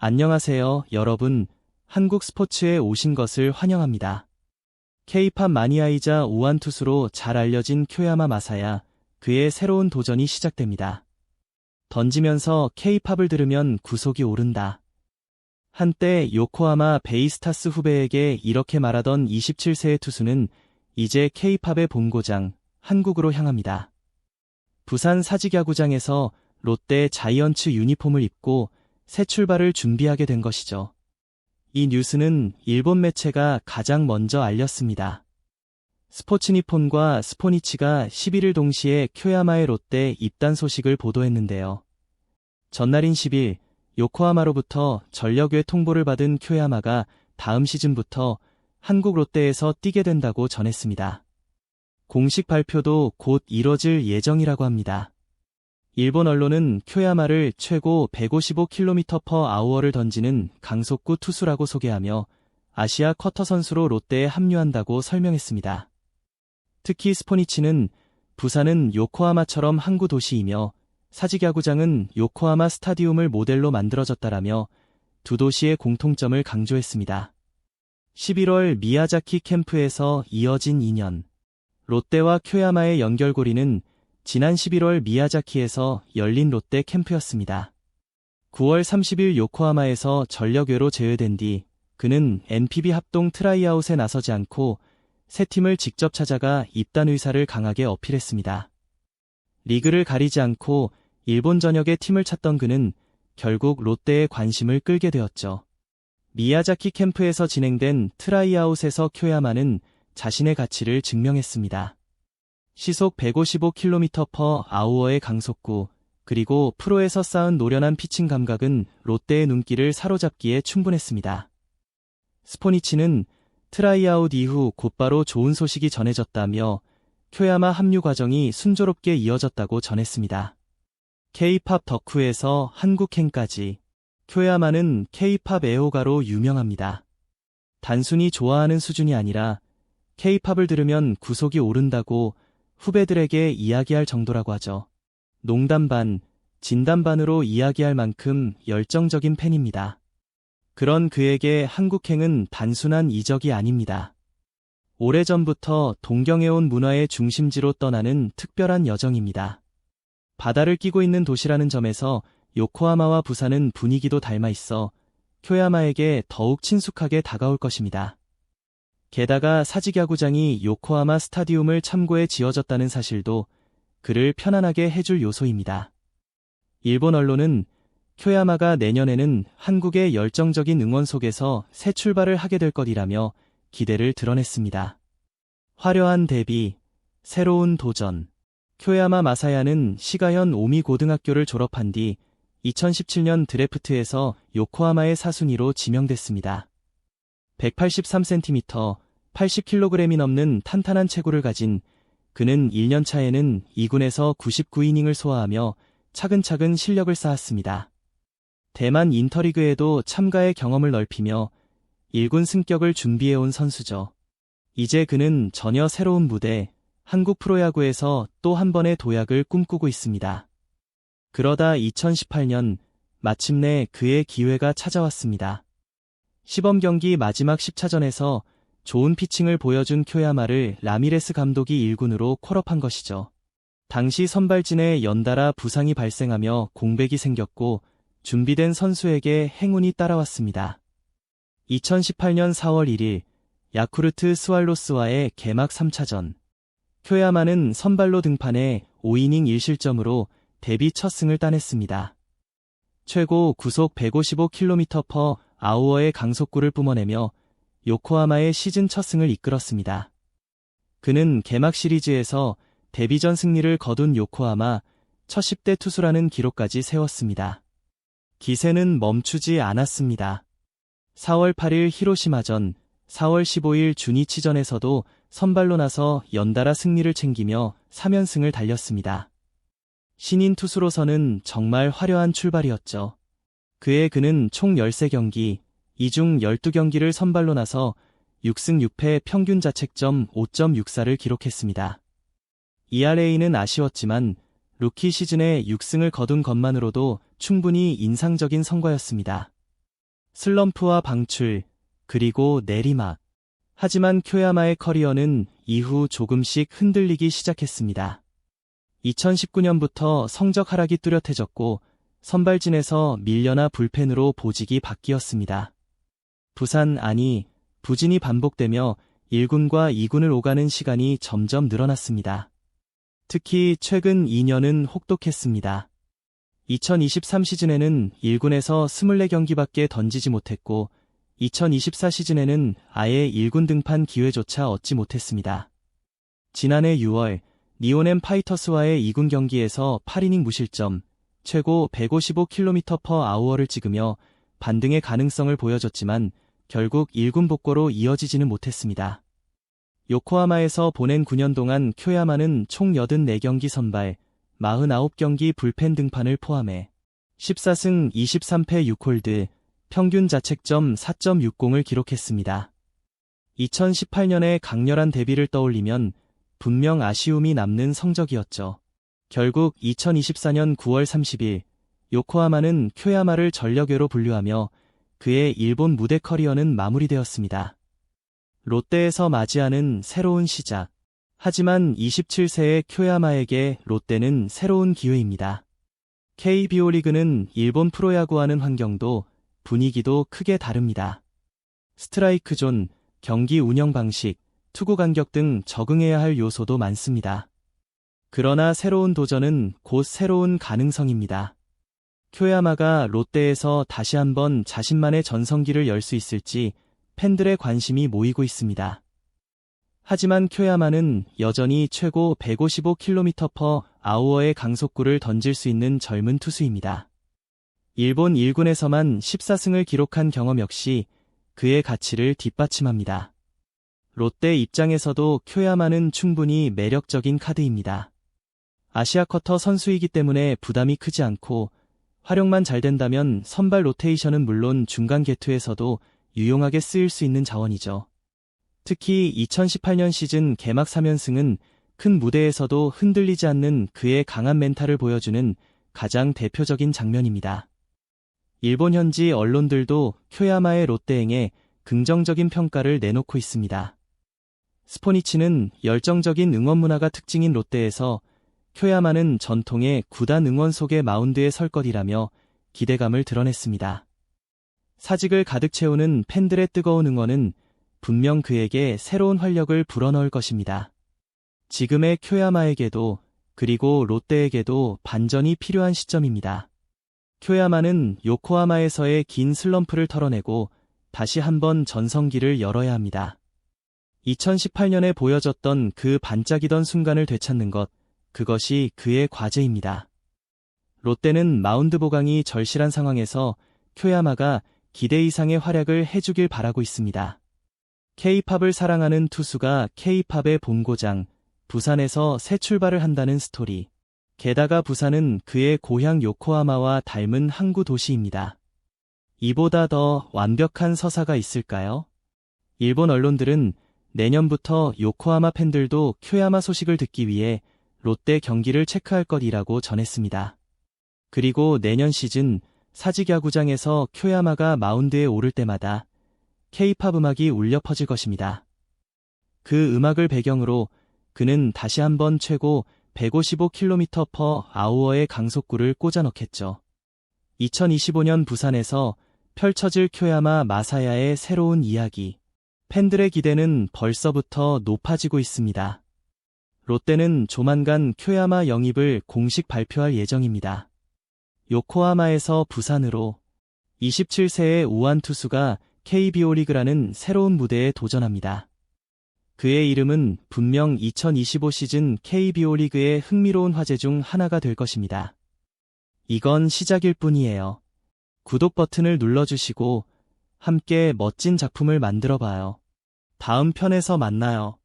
안녕하세요, 여러분. 한국 스포츠에 오신 것을 환영합니다. K-팝 마니아이자 우완 투수로 잘 알려진 쿄야마 마사야, 그의 새로운 도전이 시작됩니다. 던지면서 K-팝을 들으면 구속이 오른다. 한때 요코하마 베이스타스 후배에게 이렇게 말하던 27세의 투수는 이제 K-팝의 본고장, 한국으로 향합니다. 부산 사직야구장에서 롯데 자이언츠 유니폼을 입고 새 출발을 준비하게 된 것이죠. 이 뉴스는 일본 매체가 가장 먼저 알렸습니다. 스포츠니폰과 스포니치가 11일 동시에 쿄야마의 롯데 입단 소식을 보도했는데요. 전날인 10일, 요코하마로부터 전력외 통보를 받은 쿄야마가 다음 시즌부터 한국 롯데에서 뛰게 된다고 전했습니다. 공식 발표도 곧 이뤄질 예정이라고 합니다. 일본 언론은 쿄야마를 최고 155km/h를 던지는 강속구 투수라고 소개하며 아시아 쿼터 선수로 롯데에 합류한다고 설명했습니다. 특히 스포니치는 부산은 요코하마처럼 항구 도시이며 사직야구장은 요코하마 스타디움을 모델로 만들어졌다라며 두 도시의 공통점을 강조했습니다. 11월 미야자키 캠프에서 이어진 인연. 롯데와 쿄야마의 연결고리는 지난 11월 미야자키에서 열린 롯데 캠프였습니다. 9월 30일 요코하마에서 전력외로 제외된 뒤 그는 NPB 합동 트라이아웃에 나서지 않고 새 팀을 직접 찾아가 입단 의사를 강하게 어필했습니다. 리그를 가리지 않고 일본 전역의 팀을 찾던 그는 결국 롯데의 관심을 끌게 되었죠. 미야자키 캠프에서 진행된 트라이아웃에서 쿄야마는 자신의 가치를 증명했습니다. 시속 155km/h의 강속구, 그리고 프로에서 쌓은 노련한 피칭 감각은 롯데의 눈길을 사로잡기에 충분했습니다. 스포니치는 트라이아웃 이후 곧바로 좋은 소식이 전해졌다며 쿄야마 합류 과정이 순조롭게 이어졌다고 전했습니다. K-팝 덕후에서 한국행까지, 쿄야마는 K-팝 애호가로 유명합니다. 단순히 좋아하는 수준이 아니라 K-팝을 들으면 구속이 오른다고 후배들에게 이야기할 정도라고 하죠. 농담 반, 진담 반으로 이야기할 만큼 열정적인 팬입니다. 그런 그에게 한국행은 단순한 이적이 아닙니다. 오래전부터 동경해온 문화의 중심지로 떠나는 특별한 여정입니다. 바다를 끼고 있는 도시라는 점에서 요코하마와 부산은 분위기도 닮아 있어 쿄야마에게 더욱 친숙하게 다가올 것입니다. 게다가 사직야구장이 요코하마 스타디움을 참고해 지어졌다는 사실도 그를 편안하게 해줄 요소입니다. 일본 언론은 쿄야마가 내년에는 한국의 열정적인 응원 속에서 새 출발을 하게 될 것이라며 기대를 드러냈습니다. 화려한 데뷔, 새로운 도전. 쿄야마 마사야는 시가현 오미 고등학교를 졸업한 뒤 2017년 드래프트에서 요코하마의 사순위로 지명됐습니다. 183cm, 80kg이 넘는 탄탄한 체구를 가진 그는 1년 차에는 2군에서 99이닝을 소화하며 차근차근 실력을 쌓았습니다. 대만 인터리그에도 참가해 경험을 넓히며 1군 승격을 준비해온 선수죠. 이제 그는 전혀 새로운 무대, 한국 프로야구에서 또 한 번의 도약을 꿈꾸고 있습니다. 그러다 2018년 마침내 그의 기회가 찾아왔습니다. 시범 경기 마지막 10차전에서 좋은 피칭을 보여준 쿄야마를 라미레스 감독이 1군으로 콜업한 것이죠. 당시 선발진에 연달아 부상이 발생하며 공백이 생겼고 준비된 선수에게 행운이 따라왔습니다. 2018년 4월 1일 야쿠르트 스왈로스와의 개막 3차전. 쿄야마는 선발로 등판해 5이닝 1실점으로 데뷔 첫 승을 따냈습니다. 최고 구속 155km/h의 강속구를 뿜어내며 요코하마의 시즌 첫 승을 이끌었습니다. 그는 개막 시리즈에서 데뷔전 승리를 거둔 요코하마 첫 10대 투수라는 기록까지 세웠습니다. 기세는 멈추지 않았습니다. 4월 8일 히로시마전, 4월 15일 주니치전에서도 선발로 나서 연달아 승리를 챙기며 3연승을 달렸습니다. 신인 투수로서는 정말 화려한 출발이었죠. 그는 총 13경기, 이 중 12경기를 선발로 나서 6승 6패 평균 자책점 5.64를 기록했습니다. ERA는 아쉬웠지만 루키 시즌에 6승을 거둔 것만으로도 충분히 인상적인 성과였습니다. 슬럼프와 방출, 그리고 내리막. 하지만 쿄야마의 커리어는 이후 조금씩 흔들리기 시작했습니다. 2019년부터 성적 하락이 뚜렷해졌고 선발진에서 밀려나 불펜으로 보직이 바뀌었습니다. 부진이 반복되며 1군과 2군을 오가는 시간이 점점 늘어났습니다. 특히 최근 2년은 혹독했습니다. 2023 시즌에는 1군에서 24경기밖에 던지지 못했고 2024 시즌에는 아예 1군 등판 기회조차 얻지 못했습니다. 지난해 6월 니오넴 파이터스와의 2군 경기에서 8이닝 무실점, 최고 155km/h를 찍으며 반등의 가능성을 보여줬지만 결국 1군 복고로 이어지지는 못했습니다. 요코하마에서 보낸 9년 동안 쿄야마는 총 84경기 선발, 49경기 불펜 등판을 포함해 14승 23패 6홀드, 평균 자책점 4.60을 기록했습니다. 2018년의 강렬한 데뷔를 떠올리면 분명 아쉬움이 남는 성적이었죠. 결국 2024년 9월 30일 요코하마는 쿄야마를 전력외로 분류하며 그의 일본 무대 커리어는 마무리되었습니다. 롯데에서 맞이하는 새로운 시작. 하지만 27세의 쿄야마에게 롯데는 새로운 기회입니다. KBO 리그는 일본 프로야구와는 환경도 분위기도 크게 다릅니다. 스트라이크 존, 경기 운영 방식, 투구 간격 등 적응해야 할 요소도 많습니다. 그러나 새로운 도전은 곧 새로운 가능성입니다. 쿄야마가 롯데에서 다시 한번 자신만의 전성기를 열 수 있을지 팬들의 관심이 모이고 있습니다. 하지만 쿄야마는 여전히 최고 155km/h의 강속구를 던질 수 있는 젊은 투수입니다. 일본 1군에서만 14승을 기록한 경험 역시 그의 가치를 뒷받침합니다. 롯데 입장에서도 쿄야마는 충분히 매력적인 카드입니다. 아시아 쿼터 선수이기 때문에 부담이 크지 않고 활용만 잘 된다면 선발 로테이션은 물론 중간 개투에서도 유용하게 쓰일 수 있는 자원이죠. 특히 2018년 시즌 개막 3연승은 큰 무대에서도 흔들리지 않는 그의 강한 멘탈을 보여주는 가장 대표적인 장면입니다. 일본 현지 언론들도 쿄야마의 롯데행에 긍정적인 평가를 내놓고 있습니다. 스포니치는 열정적인 응원 문화가 특징인 롯데에서 쿄야마는 전통의 구단 응원 속의 마운드에 설 것이라며 기대감을 드러냈습니다. 사직을 가득 채우는 팬들의 뜨거운 응원은 분명 그에게 새로운 활력을 불어넣을 것입니다. 지금의 쿄야마에게도 그리고 롯데에게도 반전이 필요한 시점입니다. 쿄야마는 요코하마에서의 긴 슬럼프를 털어내고 다시 한번 전성기를 열어야 합니다. 2018년에 보여줬던 그 반짝이던 순간을 되찾는 것, 그것이 그의 과제입니다. 롯데는 마운드 보강이 절실한 상황에서 쿄야마가 기대 이상의 활약을 해주길 바라고 있습니다. K-팝을 사랑하는 투수가 K-팝의 본고장, 부산에서 새 출발을 한다는 스토리. 게다가 부산은 그의 고향 요코하마와 닮은 항구 도시입니다. 이보다 더 완벽한 서사가 있을까요? 일본 언론들은 내년부터 요코하마 팬들도 쿄야마 소식을 듣기 위해 롯데 경기를 체크할 것이라고 전했습니다. 그리고 내년 시즌 사직야구장에서 쿄야마가 마운드에 오를 때마다 K-팝 음악이 울려 퍼질 것입니다. 그 음악을 배경으로 그는 다시 한번 최고 155km/h의 강속구를 꽂아 넣겠죠. 2025년 부산에서 펼쳐질 쿄야마 마사야의 새로운 이야기. 팬들의 기대는 벌써부터 높아지고 있습니다. 롯데는 조만간 쿄야마 영입을 공식 발표할 예정입니다. 요코하마에서 부산으로 27세의 우완 투수가 KBO 리그라는 새로운 무대에 도전합니다. 그의 이름은 분명 2025 시즌 KBO 리그의 흥미로운 화제 중 하나가 될 것입니다. 이건 시작일 뿐이에요. 구독 버튼을 눌러주시고 함께 멋진 작품을 만들어봐요. 다음 편에서 만나요.